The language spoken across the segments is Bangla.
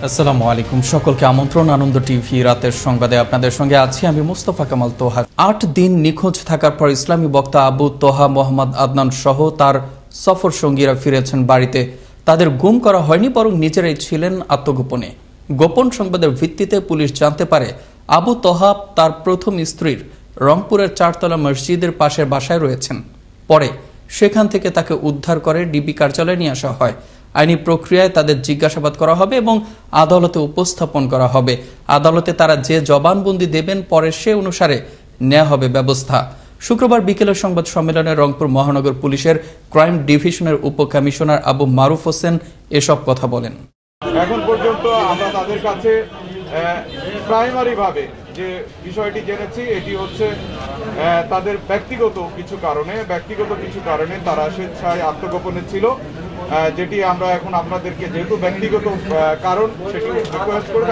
আসসালামু আলাইকুম, সকলকে আমন্ত্রণ আনন্দ টিভি রাতের সংবাদে আপনাদের সঙ্গে আছি আমি মুস্তফা কামাল তোহা। ৮ দিন নিখোঁজ থাকার পর ইসলামী বক্তা আবু তোহা মোহাম্মদ আদনান সহ তার সফর সঙ্গীরা ফিরেছেন বাড়িতে। তাদের গুম করা হয়নি, বরং নিজেরাই ছিলেন আত্মগোপনে। গোপন সংবাদের ভিত্তিতে পুলিশ জানতে পারে আবু তোহা তার প্রথম স্ত্রীর রংপুরের 4তলা মসজিদের পাশের বাসায় রয়েছেন। পরে সেখান থেকে তাকে উদ্ধার করে ডিবি কার্যালয়ে নিয়ে আসা হয়। আইনি প্রক্রিয়ায় তাদের জিজ্ঞাসাবাদ করা হবে এবং আদালতে উপস্থাপন করা হবে। আদালতে তারা যে জবানবন্দি দেবেন পরে সে অনুসারে নেওয়া হবে ব্যবস্থা। শুক্রবার বিকেলের সংবাদ সম্মেলনে রংপুর মহানগর পুলিশের ক্রাইম ডিভিশনের উপকমিশনার আবু মারুফ হোসেন এসব কথা বলেন। এখন পর্যন্ত আমরা তাদের কাছে প্রাইমারি ভাবে যে বিষয়টি জেনেছি এটি হচ্ছে তাদের ব্যক্তিগত কিছু কারণে তারা স্বেচ্ছায় আত্মগোপনে ছিল, যেটি আমরা এখন আপনাদেরকে যেহেতু ব্যক্তিগত কারণ সেটি রিকোয়েস্ট করে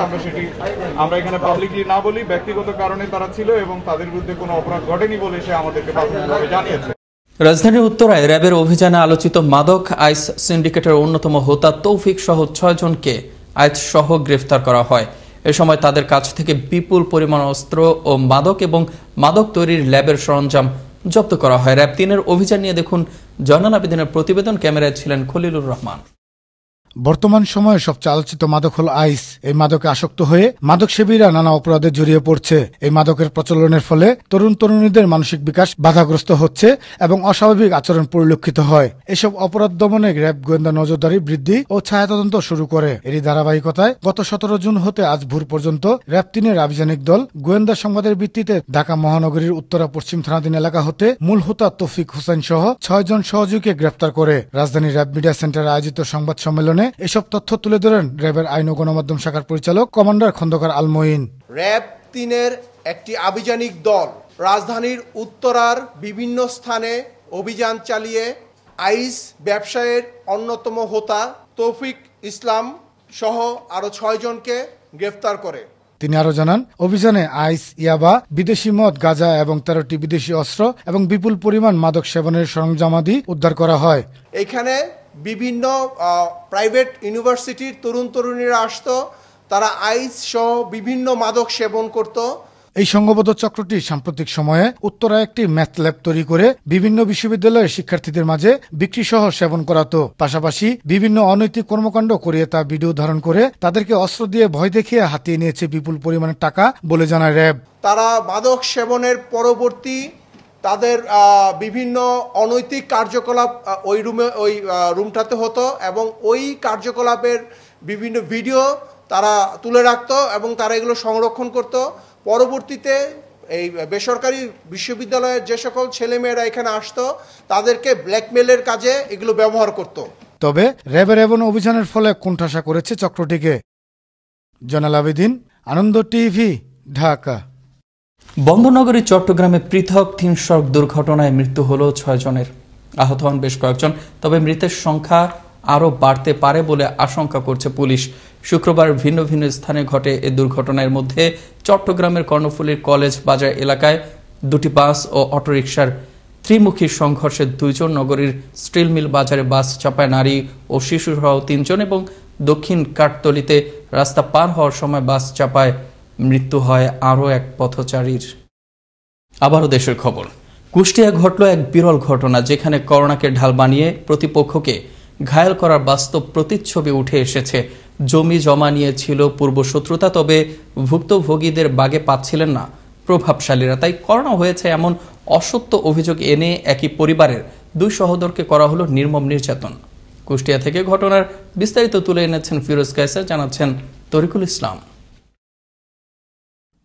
আমরা এখানে পাবলিকলি না বলি। ব্যক্তিগত কারণে তারা ছিল এবং তাদের বিরুদ্ধে কোনো অপরাধ ঘটেনি বলে সে আমাদেরকে প্রাথমিকভাবে জানিয়েছে। রাজধানীর উত্তরায় র্যাবের অভিযানে আলোচিত মাদক আইস সিন্ডিকেটের অন্যতম হোতা তৌফিক সহ 6 জনকে আইস সহ গ্রেফতার করা হয়। এ সময় তাদের কাছ থেকে বিপুল পরিমাণ অস্ত্র ও মাদক এবং মাদক তৈরির ল্যাবের সরঞ্জাম জব্দ করা হয়। র্যাব 3-এর অভিযান নিয়ে দেখুন জয়নাল আবেদিনের প্রতিবেদন। ক্যামেরায় ছিলেন খলিলুর রহমান। বর্তমান সময়ে সবচেয়ে আলোচিত মাদক হল আইস। এই মাদকে আসক্ত হয়ে মাদক সেবীরা নানা অপরাধে জড়িয়ে পড়ছে। এই মাদকের প্রচলনের ফলে তরুণ তরুণীদের মানসিক বিকাশ বাধাগ্রস্ত হচ্ছে এবং অস্বাভাবিক আচরণ পরিলক্ষিত হয়। এসব অপরাধ দমনে র্যাব গোয়েন্দা নজরদারি বৃদ্ধি ও ছায়া তদন্ত শুরু করে। এরই ধারাবাহিকতায় গত 17 জুন হতে আজ ভোর পর্যন্ত র্যাব 3-এর আভিযানিক দল গোয়েন্দা সংবাদের ভিত্তিতে ঢাকা মহানগরীর উত্তরা পশ্চিম থানাধীন এলাকা হতে মূল হোতা তৌফিক হোসেন সহ 6 জন সহযোগীকে গ্রেফতার করে। রাজধানীর র্যাব মিডিয়া সেন্টারে আয়োজিত সংবাদ সম্মেলনে এসব তথ্য তুলে ধরেন র্যাবের আইন ও গণমাধ্যম শাখার পরিচালক কমান্ডার খন্দকার আল মঈন। র্যাব 3-এর একটি আভিযানিক দল রাজধানীর উত্তরার বিভিন্ন স্থানে অভিযান চালিয়ে আইস ব্যবসায়ের অন্যতম হোতা তৌফিক ইসলাম সহ আরো 6 জনকে গ্রেফতার করে। তিনি আরো জানান, অভিযানে আইস, ইয়াবা, বিদেশি মদ, গাঁজা এবং 13টি বিদেশি অস্ত্র এবং বিপুল পরিমাণ মাদক সেবনের সরঞ্জামাদি উদ্ধার করা হয়। এখানে বিভিন্ন প্রাইভেট ইউনিভার্সিটির তরুণ তরুণীরা আসতো, তারা আইস সহ বিভিন্ন মাদক সেবন করত। এই সংঘবদ্ধ চক্রটি সাম্প্রতিক সময়ে উত্তরায় একটি ম্যাথ ল্যাব তৈরি করে বিভিন্ন বিশ্ববিদ্যালয়ের শিক্ষার্থীদের মাঝে বিক্রি সহ সেবন করাতো। পাশাপাশি বিভিন্ন অনৈতিক কর্মকাণ্ড করিয়ে তা ভিডিও ধারণ করে তাদেরকে অস্ত্র দিয়ে ভয় দেখিয়ে হাতিয়ে নিয়েছে বিপুল পরিমাণে টাকা বলে জানায় র্যাব। তারা মাদক সেবনের পরবর্তী তাদের বিভিন্ন অনৈতিক কার্যকলাপ ওই রুমটাতে হতো এবং ওই কার্যকলাপের বিভিন্ন ভিডিও তারা তুলে রাখতো এবং তারা এগুলো সংরক্ষণ করত। পরবর্তীতে এই বেসরকারি বিশ্ববিদ্যালয়ের যে সকল ছেলেমেয়েরা এখানে আসতো তাদেরকে ব্ল্যাকমেলের কাজে এগুলো ব্যবহার করত। তবে র্যাবের এমন অভিযানের ফলে কোণঠাসা করেছে চক্রটিকে। জয়নাল আবেদিন, আনন্দ টিভি, ঢাকা। বন্দরনগরী চট্টগ্রামে পৃথক 3 সড়ক দুর্ঘটনায় মৃত্যু হল 6 জনের, আহত হন বেশ কয়েকজন। তবে মৃতের সংখ্যা আরও বাড়তে পারে বলে আশঙ্কা করছে পুলিশ। শুক্রবার ভিন্ন ভিন্ন স্থানে ঘটে এ দুর্ঘটনার মধ্যে চট্টগ্রামের কর্ণফুলীর কলেজ বাজার এলাকায় 2টি বাস ও অটোরিকশার ত্রিমুখী সংঘর্ষে 2 জন, নগরীর স্টিল মিল বাজারে বাস চাপায় নারী ও শিশুসহ 3 জন এবং দক্ষিণ কাঠতলিতে রাস্তা পার হওয়ার সময় বাস চাপায় মৃত্যু হয় আরও এক পথচারীর। আবারও দেশের খবর। কুষ্টিয়ায় ঘটল এক বিরল ঘটনা, যেখানে করোনাকে ঢাল বানিয়ে প্রতিপক্ষকে ঘায়েল করার বাস্তব প্রতিচ্ছবি উঠে এসেছে। জমি জমা নিয়ে ছিল পূর্বশত্রুতা, তবে ভুক্তভোগীদের বাগে পাচ্ছিলেন না প্রভাবশালীরা। তাই করোনা হয়েছে এমন অসত্য অভিযোগ এনে একই পরিবারের 2 সহোদরকে করা হলো নির্মম নির্যাতন। কুষ্টিয়া থেকে ঘটনার বিস্তারিত তুলে এনেছেন ফিরোজ কায়সার, জানাচ্ছেন তরিকুল ইসলাম।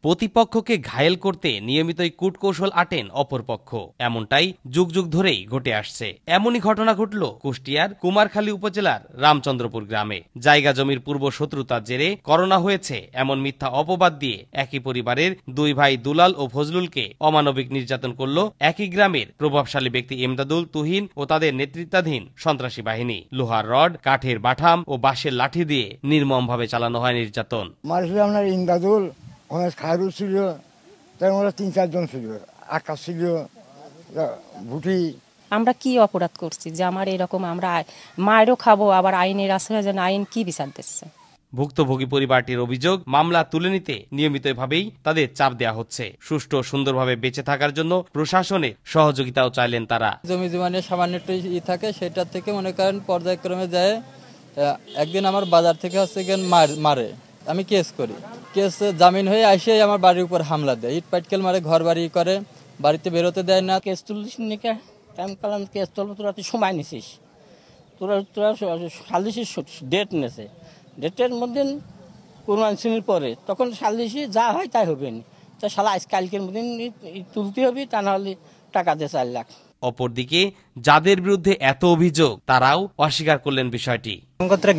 প্রতিপক্ষকে ঘায়েল করতে নিয়মিতই কূটকৌশল আটেন অপরপক্ষ, এমনটাই যুগ যুগ ধরেই ঘটে আসছে। এমনই ঘটনা ঘটল কুষ্টিয়ার কুমারখালী উপজেলার রামচন্দ্রপুর গ্রামে। জায়গা জমির পূর্ব শত্রুতার জেরে করোনা হয়েছে এমন মিথ্যা অপবাদ দিয়ে একই পরিবারের 2 ভাই দুলাল ও ফজলুলকে অমানবিক নির্যাতন করল একই গ্রামের প্রভাবশালী ব্যক্তি এমদাদুল, তুহিন ও তাদের নেতৃত্বাধীন সন্ত্রাসী বাহিনী। লোহার রড, কাঠের বাঠাম ও বাঁশের লাঠি দিয়ে নির্মমভাবে চালানো হয় নির্যাতন। খায়রুল ছিল, তার মধ্যে 3-4 জন ছিল, আকাশ ছিল, ভুটি। আমরা কি অপরাধ করছি যে আমার এরকম আমরা মায়েরও খাবো, আবার আইনের আশ্রয় যেন আইন কি বিচার দিচ্ছে। ভুক্তভোগী পরিবারটির অভিযোগ, মামলা তুলে নিতে নিয়মিতভাবেই তাদের চাপ দেওয়া হচ্ছে। সুষ্ঠু ও সুন্দরভাবে বেঁচে থাকার জন্য প্রশাসনের সহযোগিতাও চাইলেন তারা। জমি জমানে সামান্য একটু থাকে, সেটা থেকে মনে করেন পর্যায়ক্রমে যায়। একদিন আমার বাজার থেকে হচ্ছে মারে, আমি কেস করি, কেস জামিন হয়ে আসে আমার বাড়ির উপর হামলা দেয়, ইট পাটকেল মারে, ঘর বাড়ি করে, বাড়িতে বেরোতে দেয় না। কেস তুলিস নিকে আমি বললাম কেস তুলবো, তোরা তুই সময় নিছিস, তোরা সালিশির ডেট নেছে, ডেটের মধ্যে কোরবান শ্রেণীর পরে তখন সালিশি যা হয় তাই হবে না, তা শালা আজ কালকের মধ্যে তুলতে হবে, তা নাহলে টাকা দিয়ে 4 লাখ। অপরদিকে যাদের বিরুদ্ধে এত অভিযোগ তারাও অস্বীকার করলেন বিষয়টি।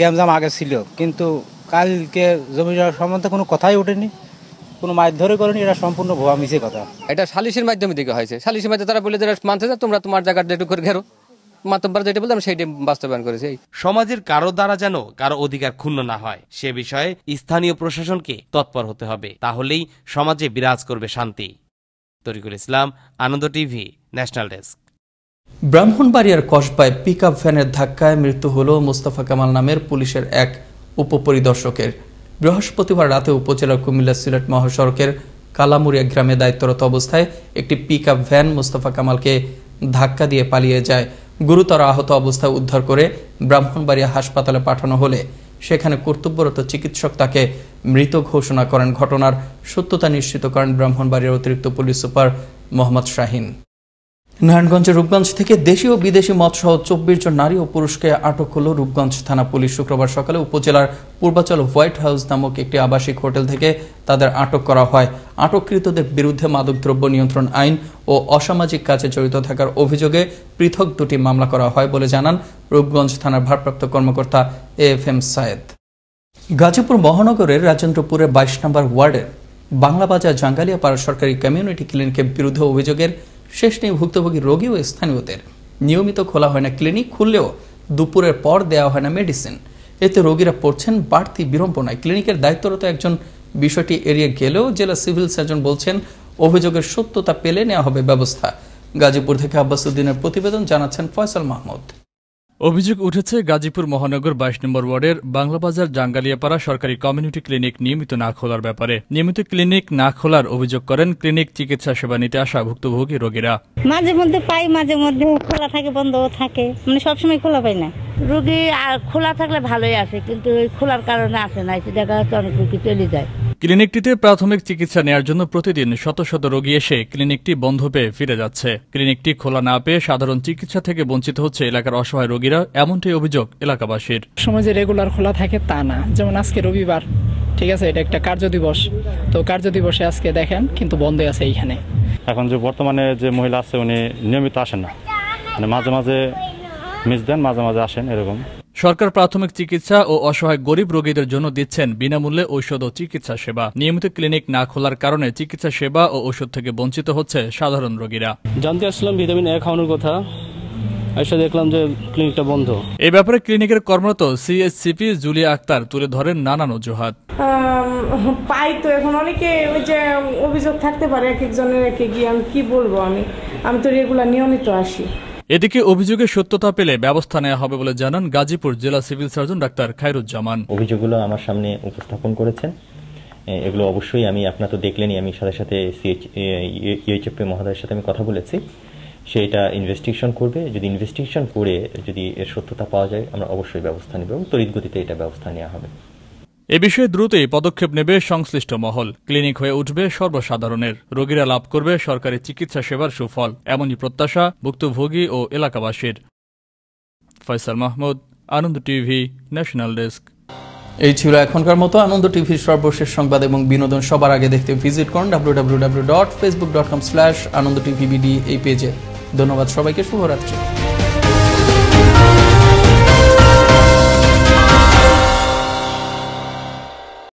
গ্যামজাম আগে ছিল, কিন্তু কালকে জমিদার সম্বন্ধে কোনো কথাই ওঠেনি, কোনো মারধরে করেনি, এটা সম্পূর্ণ ভুয়া মিছে কথা। এটা সালিশের মাধ্যমে দিকে হয়েছে, সালিশের মাধ্যমে তারা বলে যারা মানতে যায় তোমরা তোমার জায়গার যেটুকু করে ঘেরো, মাতব্বর যেটা বলতে আমি সেইটা বাস্তবায়ন করেছি। সমাজের কারো দ্বারা যেন কারো অধিকার ক্ষুণ্ণ না হয় সে বিষয়ে স্থানীয় প্রশাসনকে তৎপর হতে হবে, তাহলেই সমাজে বিরাজ করবে শান্তি। তরিকুল ইসলাম, আনন্দ টিভি, ন্যাশনাল ডেস্ক। ব্রাহ্মণবাড়িয়ার কসবায় পিকআপ ভ্যানের ধাক্কায় মৃত্যু হল মোস্তফা কামাল নামের পুলিশের এক উপপরিদর্শকের। বৃহস্পতিবার রাতে উপজেলার কুমিল্লা সিলেট মহাসড়কের কালামুরিয়া গ্রামে দায়িত্বরত অবস্থায় একটি পিকআপ ভ্যান মোস্তফা কামালকে ধাক্কা দিয়ে পালিয়ে যায়। গুরুতর আহত অবস্থায় উদ্ধার করে ব্রাহ্মণবাড়িয়া হাসপাতালে পাঠানো হলে সেখানে কর্তব্যরত চিকিৎসক তাকে মৃত ঘোষণা করেন। ঘটনার সত্যতা নিশ্চিত করেন ব্রাহ্মণবাড়িয়ার অতিরিক্ত পুলিশ সুপার মোহাম্মদ শাহিন। নারায়ণগঞ্জের রূপগঞ্জ থেকে দেশি ও বিদেশি মদসহ 24 জন নারী ও পুরুষকে আটক করল রূপগঞ্জ থানা পুলিশ। শুক্রবার সকালে উপজেলার পূর্বাচল হোয়াইট হাউস নামক একটি আবাসিক হোটেল থেকে তাদের আটক করা হয়। আটককৃতদের বিরুদ্ধে মাদকদ্রব্য নিয়ন্ত্রণ আইন ও অসামাজিক কাজে জড়িত থাকার অভিযোগে পৃথক 2টি মামলা করা হয় বলে জানান রূপগঞ্জ থানার ভারপ্রাপ্ত কর্মকর্তা AFM সায়েদ। গাজীপুর মহানগরের রাজেন্দ্রপুরের 22 নম্বর ওয়ার্ডের বাংলাবাজার জাঙ্গালিয়াপাড়া সরকারি কমিউনিটি ক্লিনিকের বিরুদ্ধে অভিযোগের শেষ নেই। ভুক্তভোগী রোগী ও স্থানীয়দের নিয়মিত খোলা হয় না ক্লিনিক, খুললেও দুপুরের পর দেওয়া হয় না মেডিসিন। এতে রোগীরা পড়ছেন বাড়তি বিড়ম্বনায়। ক্লিনিকের দায়িত্বরত একজন বিষয়টি এড়িয়ে গেলেও জেলা সিভিল সার্জন বলছেন অভিযোগের সত্যতা পেলে নেওয়া হবে ব্যবস্থা। গাজীপুর থেকে আব্বাস উদ্দিনের প্রতিবেদন, জানাচ্ছেন ফয়সাল মাহমুদ। অভিযোগ উঠেছে গাজীপুর মহানগর 22 নম্বর ওয়ার্ডের বাংলাবাজার জাঙ্গালিয়াপাড়া সরকারি কমিউনিটি ক্লিনিক নিয়মিত না খোলার ব্যাপারে। নিয়মিত ক্লিনিক না খোলার অভিযোগ করেন ক্লিনিক চিকিৎসা সেবা নিতে আসা ভুক্তভোগী রোগীরা। মাঝে মধ্যে পাই, মাঝে মধ্যে খোলা থাকে, বন্ধও থাকে, মানে সবসময় খোলা পাই না। রোগী খোলা থাকলে ভালোই আছে, কিন্তু খোলার কারণে আসে না, দেখা যাচ্ছে অনেক রোগী চলে যায়। ক্লিনিকটিতে প্রাথমিক চিকিৎসা নেওয়ার জন্য প্রতিদিন শত শত রোগী এসে ক্লিনিকটি বন্ধ পেয়ে ফিরে যাচ্ছে। ক্লিনিকটি খোলা না পেয়ে সাধারণ চিকিৎসা থেকে বঞ্চিত হচ্ছে এলাকার অসহায় রোগীরা, এমনটাই অভিযোগ এলাকাবাসীর। সমাজে রেগুলার খোলা থাকে তা না, যেমন আজকে রবিবার, ঠিক আছে, এটা একটা কার্য দিবস, তো কার্য দিবসে আজকে দেখেন কিন্তু বন্ধ আছে এইখানে। এখন যে বর্তমানে যে মহিলা আছে উনি নিয়মিত আসেন না, মানে মাঝে মাঝে মিস দেন, মাঝে মাঝে আসেন এরকম। সরকার প্রাথমিক চিকিৎসা ও অসহায় গরিব রোগীদের জন্য দিচ্ছেন বিনামূল্যে ঔষধ ও চিকিৎসা সেবা। নিয়মিত ক্লিনিক না খোলার কারণে চিকিৎসা সেবা ও ঔষধ থেকে বঞ্চিত হচ্ছে সাধারণ রোগীরা। জানতে আসলাম ভিটামিন A খাওয়ানোর কথা, এসে দেখলাম যে ক্লিনিকটা বন্ধ। এই ব্যাপারে ক্লিনিকের কর্মরত CHCP জুলিয়া আক্তার তুলে ধরেন নানান অজুহাত। পাই তো এখন অনেকে ওই যে অভিযোগ থাকতে পারে এক একজনের, এক গিয়ে আমি কি বলবো, আমি তো রেগুলার নিয়মিত আসি। এদিকে অভিযোগের সত্যতা পেলে ব্যবস্থা নেওয়া হবে বলে জানান গাজীপুর জেলা সিভিল সার্জন ডাক্তার খায়রুজ্জামান। অভিযোগগুলো আমার সামনে উপস্থাপন করেছেন, এগুলো অবশ্যই আমি, আপনারা তো দেখলেনই, আমি সাথে সাথে ইউএইচএফপি মহোদয়ের সাথে আমি কথা বলেছি, সে এটা ইনভেস্টিগেশন করবে। যদি ইনভেস্টিগেশন করে যদি এর সত্যতা পাওয়া যায় আমরা অবশ্যই ব্যবস্থা নেব এবং তড়িৎ গতিতে এটা ব্যবস্থা নেওয়া হবে। এ বিষয়ে দ্রুতই পদক্ষেপ নেবে সংশ্লিষ্ট মহল। ক্লিনিক হয়ে উঠবে সর্বসাধারণের, রোগীরা লাভ করবে সরকারি চিকিৎসা সেবার সুফল, এমনই প্রত্যাশা ভুক্তভোগী ও এলাকাবাসীর। ফয়সাল মাহমুদ, আনন্দ টিভি, ন্যাশনাল ডেস্ক। এই ছিল এখনকার মতো আনন্দ টিভির সর্বশেষ সংবাদ এবং বিনোদন। সবার আগে দেখতে ভিজিট করুন www.facebook.com/anandotv BD এই পেজে। ধন্যবাদ সবাইকে, শুভরাত্রি।